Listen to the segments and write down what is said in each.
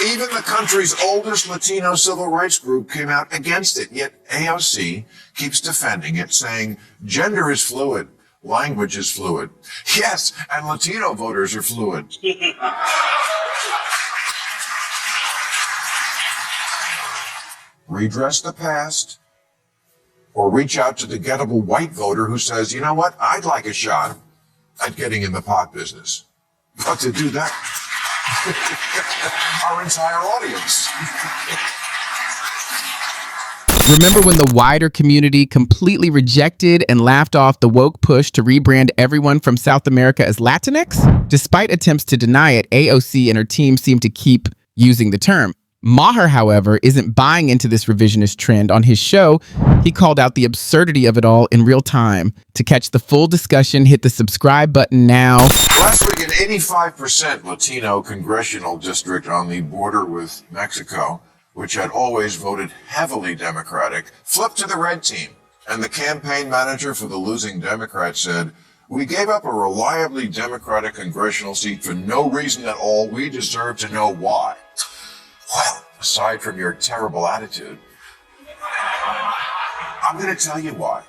Even the country's oldest Latino civil rights group came out against it, yet AOC keeps defending it, saying gender is fluid, language is fluid. Yes, and Latino voters are fluid. Redress the past, or reach out to the gettable white voter who says, you know what, I'd like a shot at getting in the pot business. But to do that, our entire audience. Remember when the wider community completely rejected and laughed off the woke push to rebrand everyone from South America as Latinx? Despite attempts to deny it, AOC and her team seem to keep using the term. Maher, however, isn't buying into this revisionist trend. On his show, he called out the absurdity of it all in real time. To catch the full discussion, hit the subscribe button now. Last week, an 85% Latino congressional district on the border with Mexico, which had always voted heavily Democratic, flipped to the red team. And the campaign manager for the losing Democrat said, "We gave up a reliably Democratic congressional seat for no reason at all. We deserve to know why." Well, aside from your terrible attitude, I'm going to tell you why.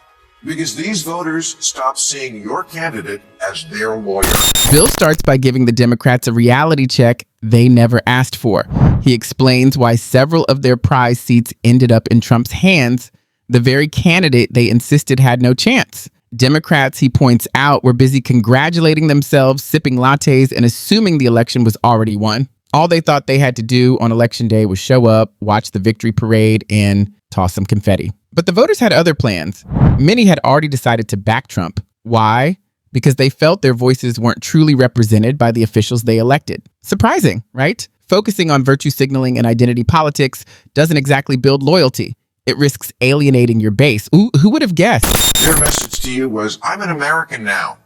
Because these voters stopped seeing your candidate as their lawyer. Bill starts by giving the Democrats a reality check they never asked for. He explains why several of their prize seats ended up in Trump's hands, the very candidate they insisted had no chance. Democrats, he points out, were busy congratulating themselves, sipping lattes, and assuming the election was already won. All they thought they had to do on Election Day was show up, watch the victory parade, and toss some confetti. But the voters had other plans. Many had already decided to back Trump. Why? Because they felt their voices weren't truly represented by the officials they elected. Surprising, right? Focusing on virtue signaling and identity politics doesn't exactly build loyalty. It risks alienating your base. Ooh, who would have guessed? Their message to you was, I'm an American now.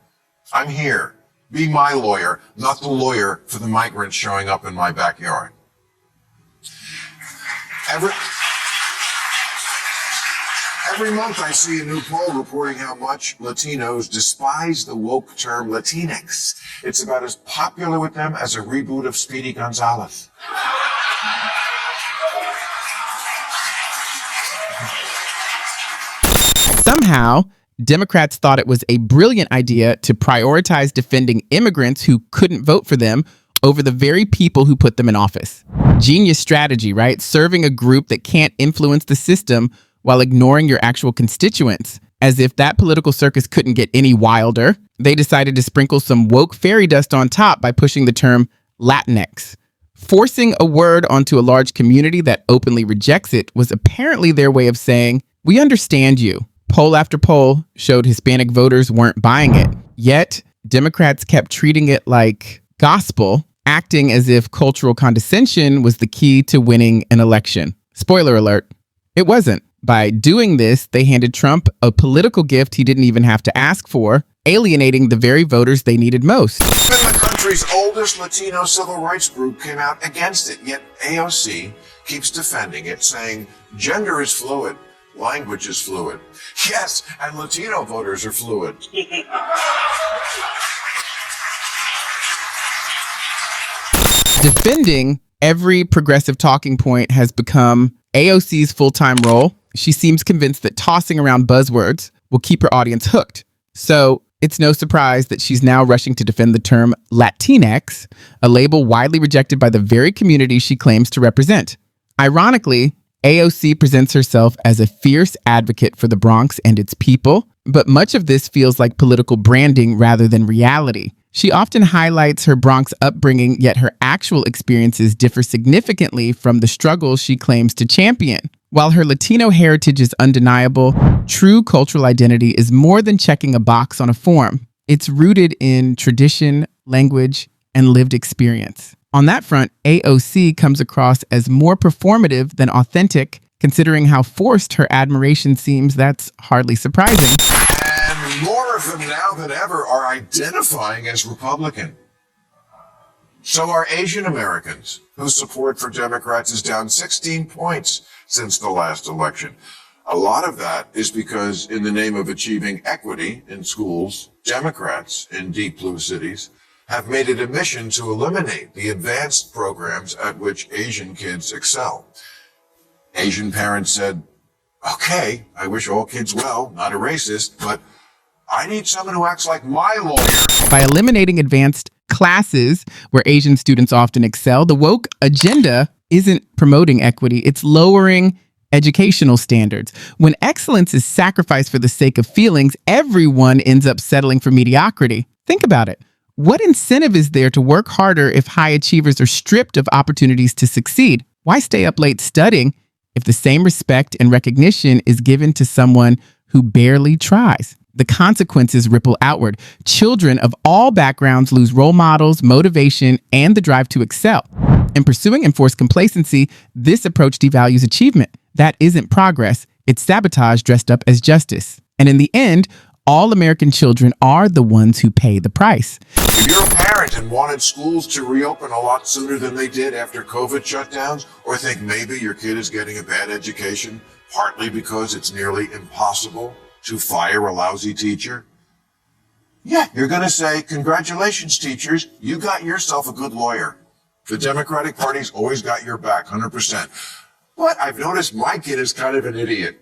I'm here. Be my lawyer, not the lawyer for the migrants showing up in my backyard. Every month I see a new poll reporting how much Latinos despise the woke term Latinx. It's about as popular with them as a reboot of Speedy Gonzales. Somehow, Democrats thought it was a brilliant idea to prioritize defending immigrants who couldn't vote for them over the very people who put them in office. Genius strategy, right? Serving a group that can't influence the system while ignoring your actual constituents. As if that political circus couldn't get any wilder, they decided to sprinkle some woke fairy dust on top by pushing the term Latinx. Forcing a word onto a large community that openly rejects it was apparently their way of saying, we understand you. Poll after poll showed Hispanic voters weren't buying it. Yet, Democrats kept treating it like gospel, acting as if cultural condescension was the key to winning an election. Spoiler alert, it wasn't. By doing this, they handed Trump a political gift he didn't even have to ask for, alienating the very voters they needed most. Even the country's oldest Latino civil rights group came out against it, yet AOC keeps defending it, saying gender is fluid. Language is fluid. Yes, and Latino voters are fluid. Defending every progressive talking point has become AOC's full-time role. She seems convinced that tossing around buzzwords will keep her audience hooked. So it's no surprise that she's now rushing to defend the term Latinx, a label widely rejected by the very community she claims to represent. Ironically, AOC presents herself as a fierce advocate for the Bronx and its people, but much of this feels like political branding rather than reality. She often highlights her Bronx upbringing, yet her actual experiences differ significantly from the struggles she claims to champion. While her Latino heritage is undeniable, true cultural identity is more than checking a box on a form. It's rooted in tradition, language, and lived experience. On that front, AOC comes across as more performative than authentic. Considering how forced her admiration seems, that's hardly surprising. And more of them now than ever are identifying as Republican. So are Asian Americans, whose support for Democrats is down 16 points since the last election. A lot of that is because, in the name of achieving equity in schools, Democrats in deep blue cities have made it a mission to eliminate the advanced programs at which Asian kids excel. Asian parents said, okay, I wish all kids well, not a racist, but I need someone who acts like my lawyer. By eliminating advanced classes where Asian students often excel, the woke agenda isn't promoting equity, it's lowering educational standards. When excellence is sacrificed for the sake of feelings, everyone ends up settling for mediocrity. Think about it. What incentive is there to work harder if high achievers are stripped of opportunities to succeed? Why stay up late studying if the same respect and recognition is given to someone who barely tries? The consequences ripple outward. Children of all backgrounds lose role models, motivation, and the drive to excel. In pursuing enforced complacency, this approach devalues achievement. That isn't progress. It's sabotage dressed up as justice. And in the end, all American children are the ones who pay the price. If you're a parent and wanted schools to reopen a lot sooner than they did after COVID shutdowns, or think maybe your kid is getting a bad education, partly because it's nearly impossible to fire a lousy teacher, yeah, you're going to say, congratulations, teachers, you got yourself a good lawyer. The Democratic Party's always got your back, 100%. But I've noticed my kid is kind of an idiot.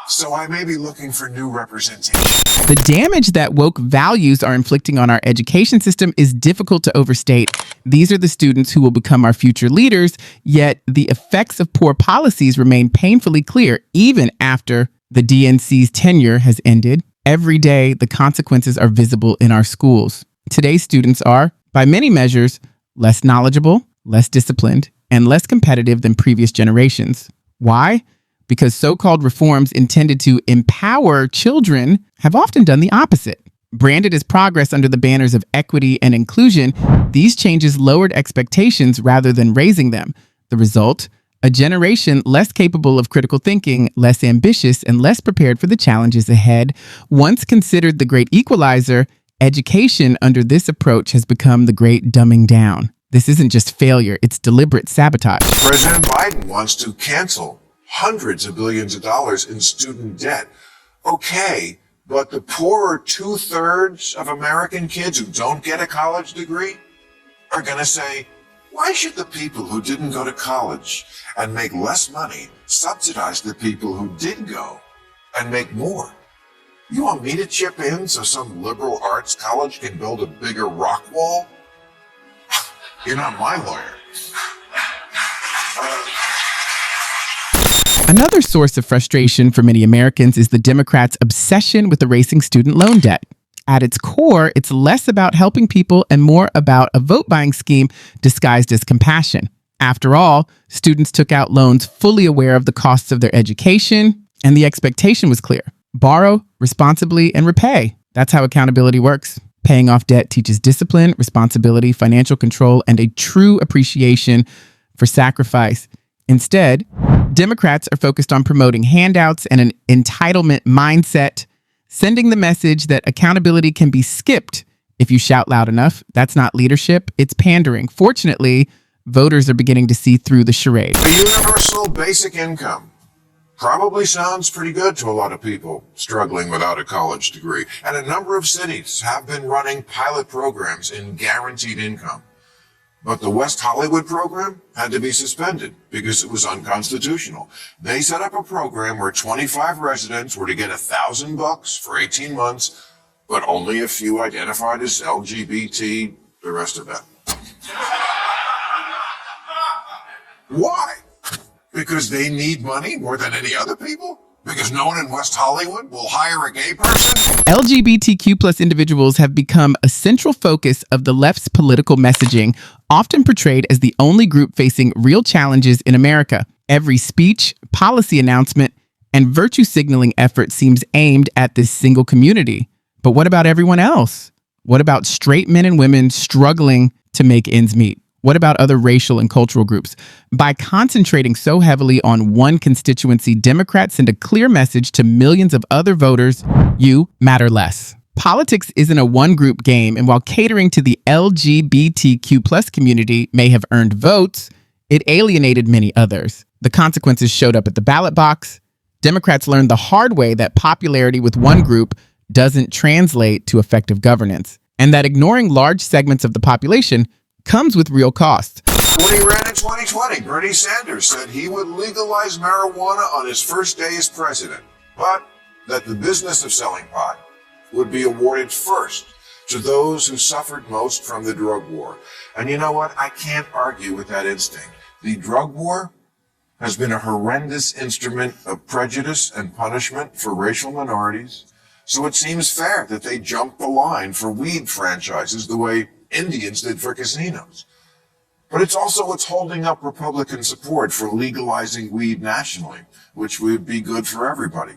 So I may be looking for new representation. The damage that woke values are inflicting on our education system is difficult to overstate. These are the students who will become our future leaders, yet the effects of poor policies remain painfully clear even after the DNC's tenure has ended. Every day, the consequences are visible in our schools. Today's students are, by many measures, less knowledgeable, less disciplined, and less competitive than previous generations. Why? Because so-called reforms intended to empower children have often done the opposite. Branded as progress under the banners of equity and inclusion, these changes lowered expectations rather than raising them. The result? A generation less capable of critical thinking, less ambitious, and less prepared for the challenges ahead. Once considered the great equalizer, education under this approach has become the great dumbing down. This isn't just failure, it's deliberate sabotage. President Biden wants to cancel hundreds of billions of dollars in student debt. Okay, but the poorer 2/3 of American kids who don't get a college degree are going to say, why should the people who didn't go to college and make less money subsidize the people who did go and make more? You want me to chip in so some liberal arts college can build a bigger rock wall? You're not my lawyer. Another source of frustration for many Americans is the Democrats' obsession with erasing student loan debt. At its core, it's less about helping people and more about a vote-buying scheme disguised as compassion. After all, students took out loans fully aware of the costs of their education, and the expectation was clear. Borrow responsibly and repay. That's how accountability works. Paying off debt teaches discipline, responsibility, financial control, and a true appreciation for sacrifice. Instead, Democrats are focused on promoting handouts and an entitlement mindset, sending the message that accountability can be skipped if you shout loud enough. That's not leadership, it's pandering. Fortunately, voters are beginning to see through the charade. A universal basic income probably sounds pretty good to a lot of people struggling without a college degree. And a number of cities have been running pilot programs in guaranteed income. But the West Hollywood program had to be suspended because it was unconstitutional. They set up a program where 25 residents were to get $1,000 for 18 months, but only a few identified as LGBT, the rest of that. Why? Because they need money more than any other people? Because no one in West Hollywood will hire a gay person? LGBTQ plus individuals have become a central focus of the left's political messaging, often portrayed as the only group facing real challenges in America. Every speech, policy announcement, and virtue signaling effort seems aimed at this single community. But what about everyone else? What about straight men and women struggling to make ends meet? What about other racial and cultural groups? By concentrating so heavily on one constituency, Democrats send a clear message to millions of other voters: you matter less. Politics isn't a one-group game, and while catering to the LGBTQ plus community may have earned votes, it alienated many others. The consequences showed up at the ballot box. Democrats learned the hard way that popularity with one group doesn't translate to effective governance, and that ignoring large segments of the population comes with real costs. When he ran in 2020, Bernie Sanders said he would legalize marijuana on his first day as president, but that the business of selling pot would be awarded first to those who suffered most from the drug war. And you know what? I can't argue with that instinct. The drug war has been a horrendous instrument of prejudice and punishment for racial minorities. So it seems fair that they jump the line for weed franchises the way Indians did for casinos. But it's also what's holding up Republican support for legalizing weed nationally, which would be good for everybody.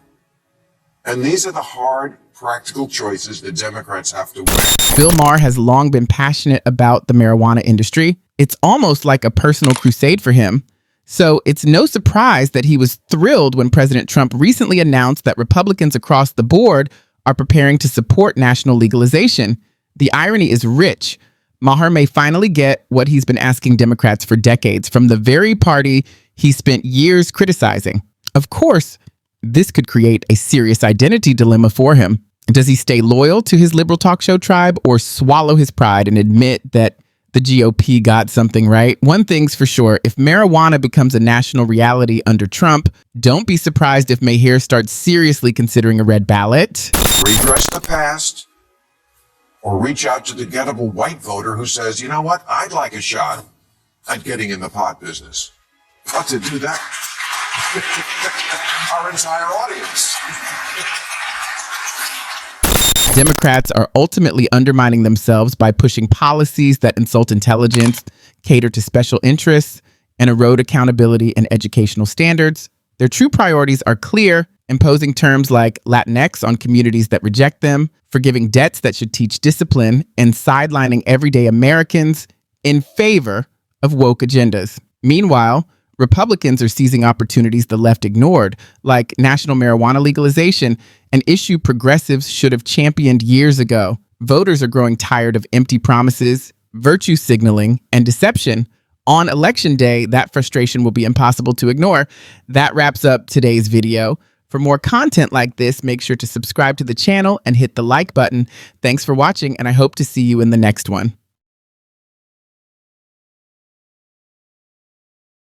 And these are the hard, practical choices that Democrats have to weigh. Bill Maher has long been passionate about the marijuana industry. It's almost like a personal crusade for him. So it's no surprise that he was thrilled when President Trump recently announced that Republicans across the board are preparing to support national legalization. The irony is rich. Maher may finally get what he's been asking Democrats for decades from the very party he spent years criticizing. Of course, this could create a serious identity dilemma for him. Does he stay loyal to his liberal talk show tribe or swallow his pride and admit that the GOP got something right? One thing's for sure, if marijuana becomes a national reality under Trump, don't be surprised if Maher starts seriously considering a red ballot. Redress the past, or reach out to the gettable white voter who says, you know what, I'd like a shot at getting in the pot business. But to do that, our entire audience. Democrats are ultimately undermining themselves by pushing policies that insult intelligence, cater to special interests, and erode accountability and educational standards. Their true priorities are clear: imposing terms like Latinx on communities that reject them, forgiving debts that should teach discipline, and sidelining everyday Americans in favor of woke agendas. Meanwhile, Republicans are seizing opportunities the left ignored, like national marijuana legalization, an issue progressives should have championed years ago. Voters are growing tired of empty promises, virtue signaling, and deception. On election day, that frustration will be impossible to ignore. That wraps up today's video. For more content like this, make sure to subscribe to the channel and hit the like button. Thanks for watching, and I hope to see you in the next one.